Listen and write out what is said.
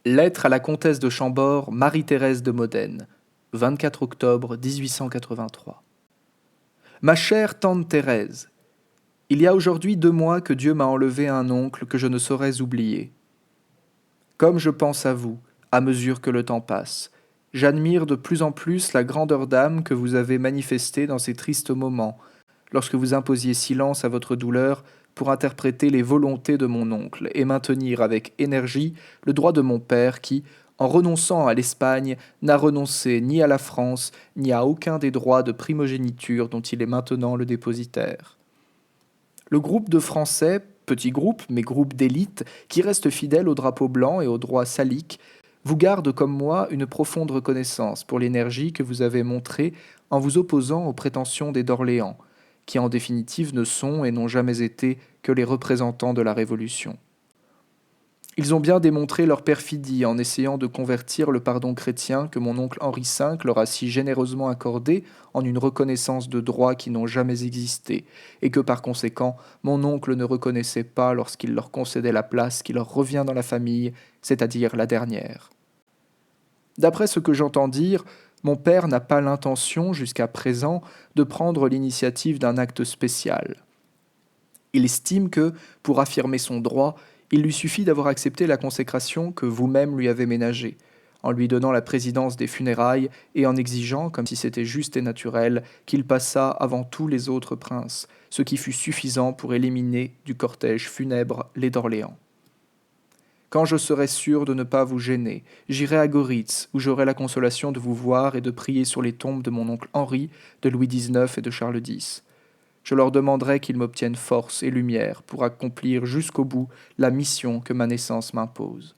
Lettre à la comtesse de Chambord, Marie-Thérèse de Modène, 24 octobre 1883. Ma chère tante Thérèse, il y a aujourd'hui 2 mois que Dieu m'a enlevé un oncle que je ne saurais oublier. Comme je pense à vous, à mesure que le temps passe, j'admire de plus en plus la grandeur d'âme que vous avez manifestée dans ces tristes moments, lorsque vous imposiez silence à votre douleur pour interpréter les volontés de mon oncle et maintenir avec énergie le droit de mon père qui, en renonçant à l'Espagne, n'a renoncé ni à la France, ni à aucun des droits de primogéniture dont il est maintenant le dépositaire. Le groupe de Français, petit groupe, mais groupe d'élite, qui reste fidèle au drapeau blanc et au droit salique, vous garde comme moi une profonde reconnaissance pour l'énergie que vous avez montrée en vous opposant aux prétentions des d'Orléans, qui en définitive ne sont et n'ont jamais été que les représentants de la Révolution. Ils ont bien démontré leur perfidie en essayant de convertir le pardon chrétien que mon oncle Henri V leur a si généreusement accordé en une reconnaissance de droits qui n'ont jamais existé, et que par conséquent mon oncle ne reconnaissait pas lorsqu'il leur concédait la place qui leur revient dans la famille, c'est-à-dire la dernière. D'après ce que j'entends dire, mon père n'a pas l'intention, jusqu'à présent, de prendre l'initiative d'un acte spécial. Il estime que, pour affirmer son droit, il lui suffit d'avoir accepté la consécration que vous-même lui avez ménagée, en lui donnant la présidence des funérailles et en exigeant, comme si c'était juste et naturel, qu'il passât avant tous les autres princes, ce qui fut suffisant pour éliminer du cortège funèbre les d'Orléans. Quand je serai sûr de ne pas vous gêner, j'irai à Goritz, où j'aurai la consolation de vous voir et de prier sur les tombes de mon oncle Henri, de Louis XIX et de Charles X. Je leur demanderai qu'ils m'obtiennent force et lumière pour accomplir jusqu'au bout la mission que ma naissance m'impose.